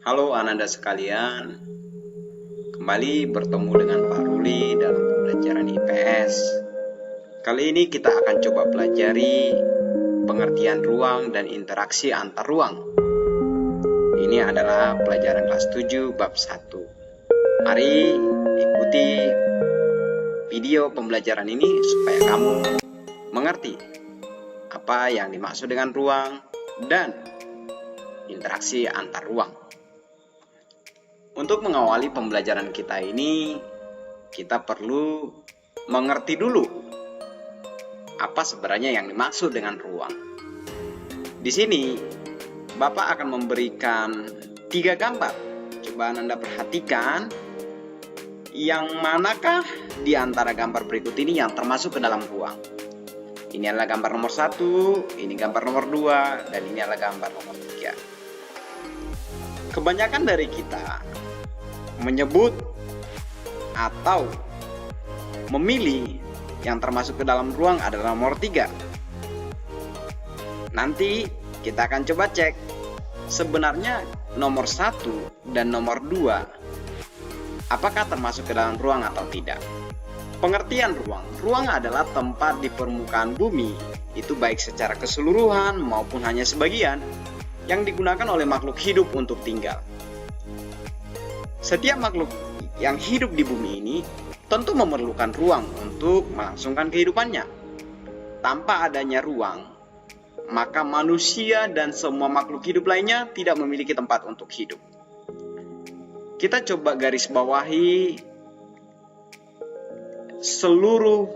Halo Ananda sekalian, kembali bertemu dengan Pak Ruli dalam pembelajaran IPS. Kali ini kita akan coba pelajari pengertian ruang dan interaksi antar ruang. Ini adalah pelajaran kelas 7 bab 1. Mari ikuti video pembelajaran ini supaya kamu mengerti apa yang dimaksud dengan ruang dan interaksi antar ruang. Untuk mengawali pembelajaran kita ini, kita perlu mengerti dulu apa sebenarnya yang dimaksud dengan ruang. Di sini, Bapak akan memberikan 3 gambar. Coba Anda perhatikan, yang manakah di antara gambar berikut ini yang termasuk ke dalam ruang. Ini adalah gambar nomor 1, ini gambar nomor 2, dan ini adalah gambar nomor 3. Kebanyakan dari kita menyebut atau memilih yang termasuk ke dalam ruang adalah nomor 3. Nanti kita akan coba cek sebenarnya nomor 1 dan nomor 2 apakah termasuk ke dalam ruang atau tidak. Pengertian ruang. Ruang adalah tempat di permukaan bumi, itu baik secara keseluruhan maupun hanya sebagian, yang digunakan oleh makhluk hidup untuk tinggal. Setiap makhluk yang hidup di bumi ini tentu memerlukan ruang untuk melangsungkan kehidupannya. Tanpa adanya ruang, maka manusia dan semua makhluk hidup lainnya tidak memiliki tempat untuk hidup. Kita coba garis bawahi seluruh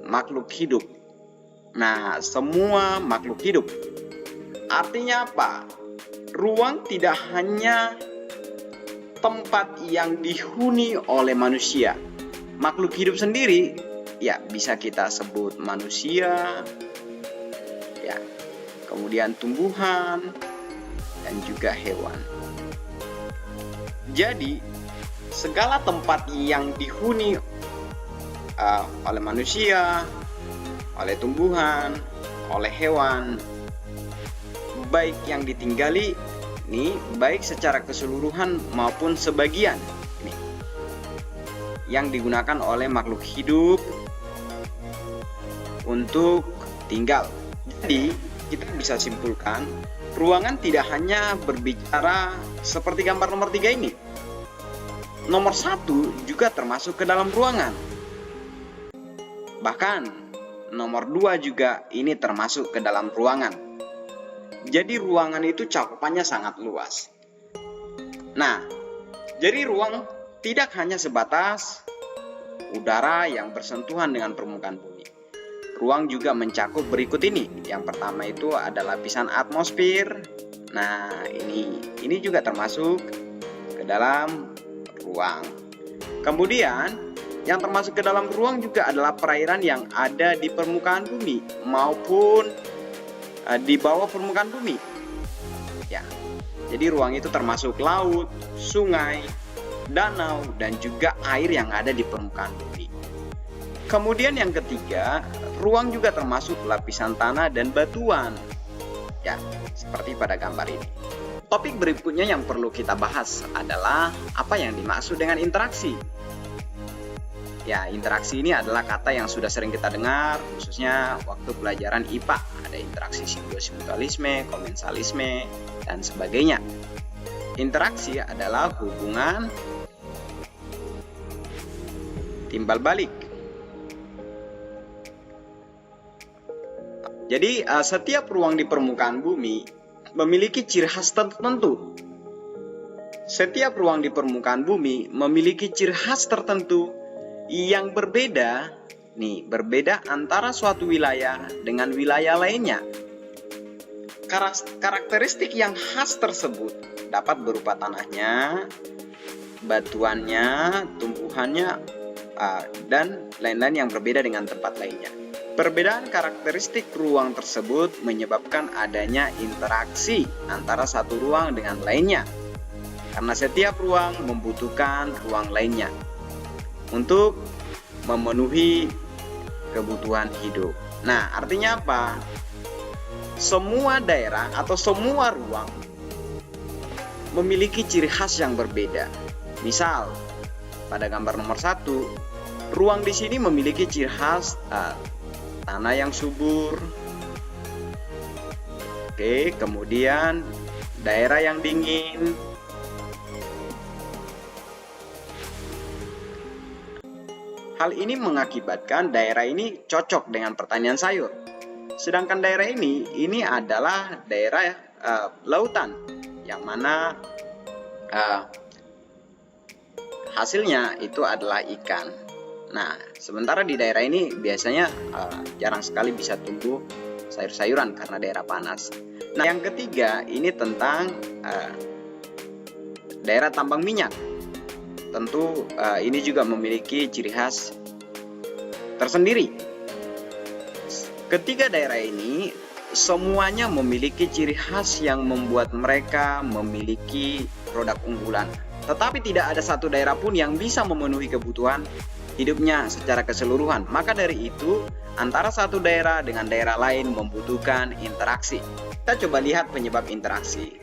makhluk hidup. Nah, semua makhluk hidup. Artinya apa? Ruang tidak hanya tempat yang dihuni oleh manusia. Makhluk hidup sendiri, ya bisa kita sebut manusia, ya, kemudian tumbuhan, dan juga hewan. Jadi, segala tempat yang dihuni oleh manusia, oleh tumbuhan, oleh hewan, baik yang ditinggali ini baik secara keseluruhan maupun sebagian ini yang digunakan oleh makhluk hidup untuk tinggal. Jadi kita bisa simpulkan ruangan tidak hanya berbicara seperti gambar nomor 3 ini. Nomor 1 juga termasuk ke dalam ruangan. Bahkan nomor 2 juga ini termasuk ke dalam ruangan. Jadi ruangan itu cakupannya sangat luas. Nah, jadi ruang tidak hanya sebatas udara yang bersentuhan dengan permukaan bumi. Ruang juga mencakup berikut ini. Yang pertama itu adalah lapisan atmosfer. Nah, ini juga termasuk ke dalam ruang. Kemudian, yang termasuk ke dalam ruang juga adalah perairan yang ada di permukaan bumi maupun di bawah permukaan bumi. Ya. Jadi ruang itu termasuk laut, sungai, danau, dan juga air yang ada di permukaan bumi. Kemudian yang ketiga, ruang juga termasuk lapisan tanah dan batuan. Ya, seperti pada gambar ini. Topik berikutnya yang perlu kita bahas adalah apa yang dimaksud dengan interaksi. Ya, interaksi ini adalah kata yang sudah sering kita dengar, khususnya waktu pelajaran IPA. Ada interaksi simbiosis mutualisme, komensalisme, dan sebagainya. Interaksi adalah hubungan timbal balik. Jadi, setiap ruang di permukaan bumi memiliki ciri khas tertentu. Setiap ruang di permukaan bumi memiliki ciri khas tertentu yang berbeda antara suatu wilayah dengan wilayah lainnya. Karakteristik yang khas tersebut dapat berupa tanahnya, batuannya, tumbuhannya, dan lain-lain yang berbeda dengan tempat lainnya. Perbedaan karakteristik ruang tersebut menyebabkan adanya interaksi antara satu ruang dengan lainnya, karena setiap ruang membutuhkan ruang lainnya untuk memenuhi kebutuhan hidup. Nah, artinya apa? Semua daerah atau semua ruang memiliki ciri khas yang berbeda. Misal, pada gambar nomor 1, ruang di sini memiliki ciri khas tanah yang subur. Oke, kemudian daerah yang dingin. Hal ini mengakibatkan daerah ini cocok dengan pertanian sayur. Sedangkan daerah ini adalah daerah lautan, yang mana hasilnya itu adalah ikan. Nah, sementara di daerah ini biasanya jarang sekali bisa tumbuh sayur-sayuran karena daerah panas. Nah, yang ketiga ini tentang daerah tambang minyak. Tentu ini juga memiliki ciri khas tersendiri. Ketiga daerah ini semuanya memiliki ciri khas yang membuat mereka memiliki produk unggulan. Tetapi tidak ada satu daerah pun yang bisa memenuhi kebutuhan hidupnya secara keseluruhan. Maka dari itu, antara satu daerah dengan daerah lain membutuhkan interaksi. Kita coba lihat penyebab interaksi.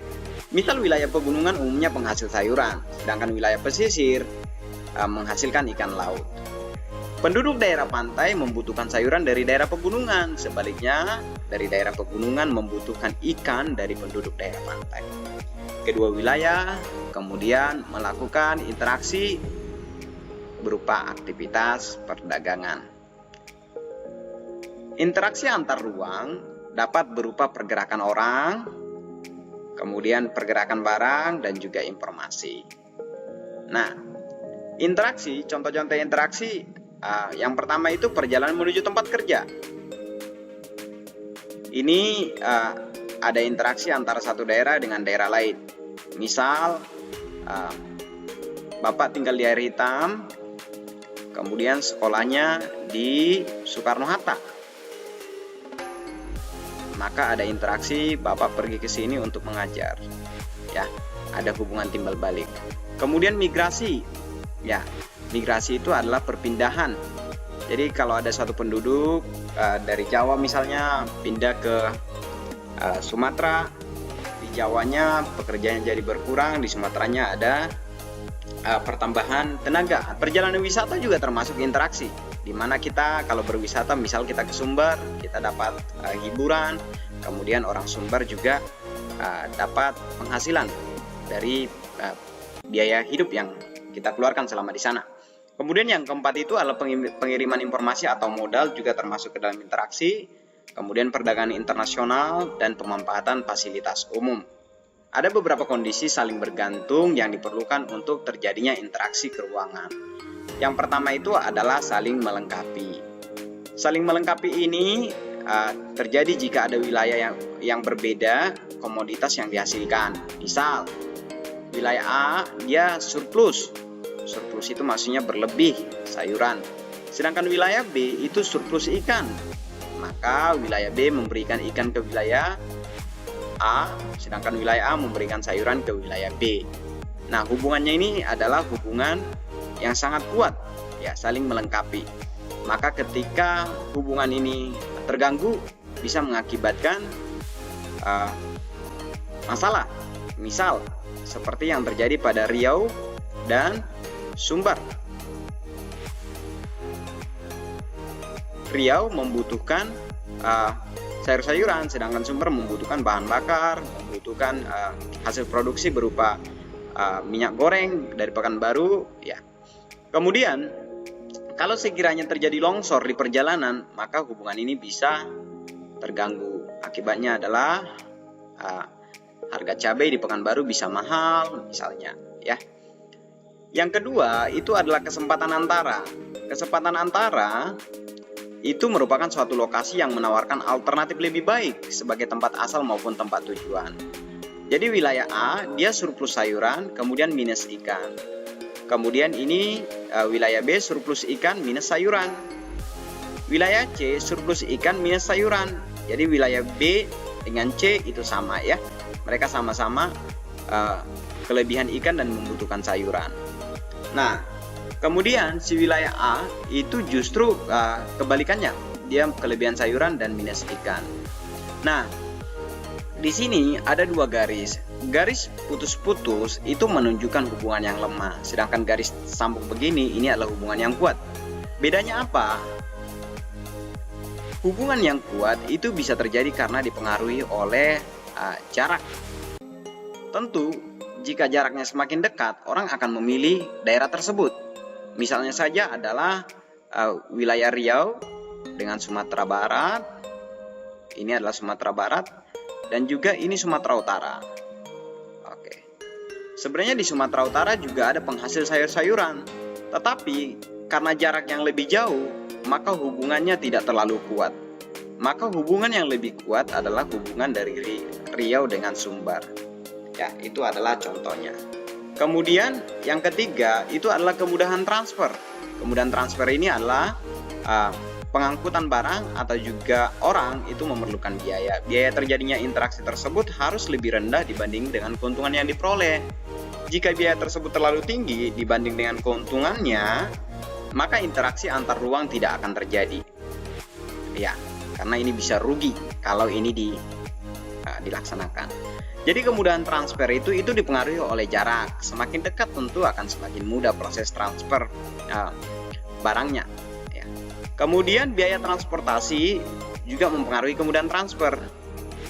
Misal wilayah pegunungan umumnya penghasil sayuran, sedangkan wilayah pesisir menghasilkan ikan laut. Penduduk daerah pantai membutuhkan sayuran dari daerah pegunungan, sebaliknya dari daerah pegunungan membutuhkan ikan dari penduduk daerah pantai. Kedua wilayah kemudian melakukan interaksi berupa aktivitas perdagangan. Interaksi antar ruang dapat berupa pergerakan orang, kemudian pergerakan barang, dan juga informasi. Nah, interaksi, contoh-contoh interaksi, yang pertama itu perjalanan menuju tempat kerja. Ini ada interaksi antara satu daerah dengan daerah lain. Misal, Bapak tinggal di Air Hitam, kemudian sekolahnya di Soekarno-Hatta. Maka ada interaksi Bapak pergi ke sini untuk mengajar. Ya, ada hubungan timbal balik. Kemudian migrasi. Ya, migrasi itu adalah perpindahan. Jadi kalau ada satu penduduk dari Jawa misalnya pindah ke Sumatera, di Jawanya pekerjaannya jadi berkurang, di Sumateranya ada pertambahan tenaga. Perjalanan wisata juga termasuk interaksi, di mana kita kalau berwisata, misal kita ke Sumber, kita dapat hiburan, kemudian orang Sumber juga dapat penghasilan dari biaya hidup yang kita keluarkan selama di sana. Kemudian yang keempat itu adalah pengiriman informasi atau modal, juga termasuk ke dalam interaksi. Kemudian perdagangan internasional dan pemanfaatan fasilitas umum. Ada beberapa kondisi saling bergantung yang diperlukan untuk terjadinya interaksi keuangan. Yang pertama itu adalah saling melengkapi. Saling melengkapi ini terjadi jika ada wilayah yang berbeda komoditas yang dihasilkan. Misal, wilayah A dia surplus. Surplus itu maksudnya berlebih sayuran. Sedangkan wilayah B itu surplus ikan. Maka wilayah B memberikan ikan ke wilayah A, sedangkan wilayah A memberikan sayuran ke wilayah B. Nah, hubungannya ini adalah hubungan yang sangat kuat, ya, saling melengkapi. Maka ketika hubungan ini terganggu, bisa mengakibatkan masalah. Misal, seperti yang terjadi pada Riau dan Sumber. Riau membutuhkan sayur-sayuran, sedangkan Sumber membutuhkan bahan bakar, membutuhkan hasil produksi berupa minyak goreng dari Pekanbaru. Ya. Kemudian, kalau sekiranya terjadi longsor di perjalanan, maka hubungan ini bisa terganggu. Akibatnya adalah harga cabai di Pekanbaru bisa mahal, misalnya. Ya. Yang kedua itu adalah kesempatan antara. Kesempatan antara itu merupakan suatu lokasi yang menawarkan alternatif lebih baik sebagai tempat asal maupun tempat tujuan. Jadi wilayah A dia surplus sayuran, kemudian minus ikan. Kemudian ini wilayah B surplus ikan minus sayuran. Wilayah C surplus ikan minus sayuran. Jadi wilayah B dengan C itu sama, ya. Mereka sama-sama kelebihan ikan dan membutuhkan sayuran. Nah, kemudian si wilayah A itu justru kebalikannya, dia kelebihan sayuran dan minus ikan. Nah, di sini ada dua garis. garis putus-putus itu menunjukkan hubungan yang lemah, sedangkan garis sambung begini ini adalah hubungan yang kuat. Bedanya apa? Hubungan yang kuat itu bisa terjadi karena dipengaruhi oleh jarak. Tentu, jika jaraknya semakin dekat, orang akan memilih daerah tersebut. Misalnya saja adalah wilayah Riau dengan Sumatera Barat. Ini adalah Sumatera Barat dan juga ini Sumatera Utara. Oke. Sebenarnya di Sumatera Utara juga ada penghasil sayur-sayuran, tetapi karena jarak yang lebih jauh, maka hubungannya tidak terlalu kuat. Maka hubungan yang lebih kuat adalah hubungan dari Riau dengan Sumbar. Ya, itu adalah contohnya. Kemudian yang ketiga itu adalah kemudahan transfer. Kemudahan transfer ini adalah pengangkutan barang atau juga orang itu memerlukan biaya. Biaya terjadinya interaksi tersebut harus lebih rendah dibanding dengan keuntungan yang diperoleh. Jika biaya tersebut terlalu tinggi dibanding dengan keuntungannya, maka interaksi antar ruang tidak akan terjadi. Ya, karena ini bisa rugi kalau ini dilaksanakan. Jadi kemudahan transfer itu dipengaruhi oleh jarak. Semakin dekat tentu akan semakin mudah proses transfer barangnya. Ya. Kemudian biaya transportasi juga mempengaruhi kemudahan transfer.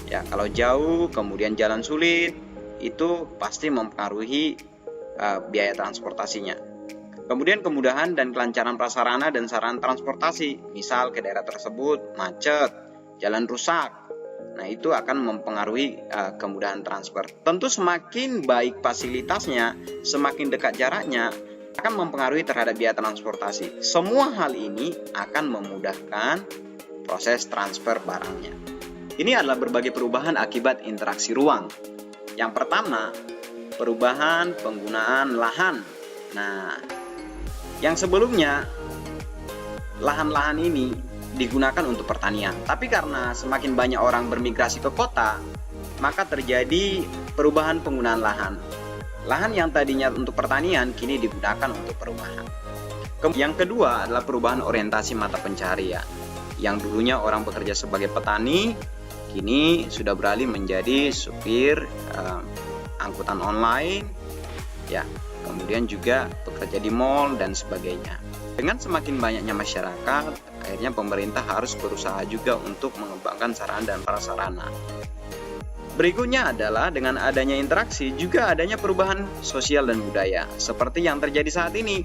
Ya, kalau jauh kemudian jalan sulit itu pasti mempengaruhi biaya transportasinya. Kemudian kemudahan dan kelancaran prasarana dan sarana transportasi, misal ke daerah tersebut macet, jalan rusak, nah itu akan mempengaruhi kemudahan transfer. Tentu semakin baik fasilitasnya, semakin dekat jaraknya, akan mempengaruhi terhadap biaya transportasi. Semua hal ini akan memudahkan proses transfer barangnya. Ini adalah berbagai perubahan akibat interaksi ruang. Yang pertama, perubahan penggunaan lahan. Nah, yang sebelumnya lahan-lahan ini digunakan untuk pertanian, tapi karena semakin banyak orang bermigrasi ke kota, maka terjadi perubahan penggunaan lahan. Lahan yang tadinya untuk pertanian kini digunakan untuk perumahan. Yang kedua adalah perubahan orientasi mata pencaharian. Yang dulunya orang bekerja sebagai petani, kini sudah beralih menjadi supir angkutan online, ya. Kemudian juga bekerja di mall dan sebagainya. Dengan semakin banyaknya masyarakat, akhirnya pemerintah harus berusaha juga untuk mengembangkan sarana dan prasarana. Berikutnya adalah dengan adanya interaksi juga adanya perubahan sosial dan budaya, seperti yang terjadi saat ini.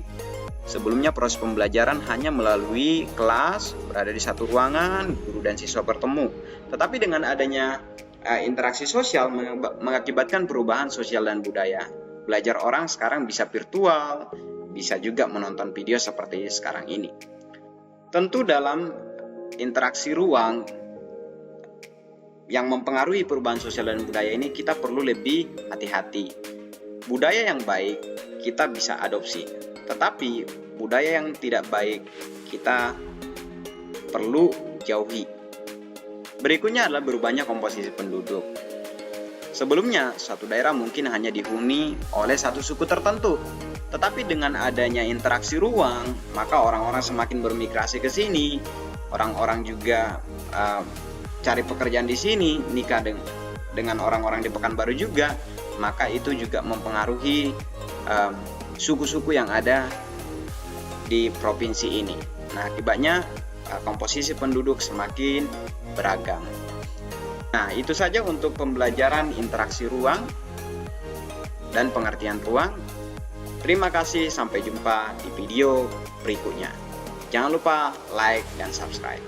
Sebelumnya proses pembelajaran hanya melalui kelas, berada di satu ruangan, guru dan siswa bertemu. Tetapi dengan adanya interaksi sosial mengakibatkan perubahan sosial dan budaya. Belajar orang sekarang bisa virtual, bisa juga menonton video seperti sekarang ini. Tentu dalam interaksi ruang yang mempengaruhi perubahan sosial dan budaya ini kita perlu lebih hati-hati. Budaya yang baik kita bisa adopsi, tetapi budaya yang tidak baik kita perlu jauhi. Berikutnya adalah berubahnya komposisi penduduk. Sebelumnya, suatu daerah mungkin hanya dihuni oleh satu suku tertentu. Tetapi dengan adanya interaksi ruang, maka orang-orang semakin bermigrasi ke sini. Orang-orang juga cari pekerjaan di sini, nikah dengan orang-orang di Pekanbaru juga. Maka itu juga mempengaruhi suku-suku yang ada di provinsi ini. Nah, akibatnya komposisi penduduk semakin beragam. Nah, itu saja untuk pembelajaran interaksi ruang dan pengertian ruang. Terima kasih, sampai jumpa di video berikutnya. Jangan lupa like dan subscribe.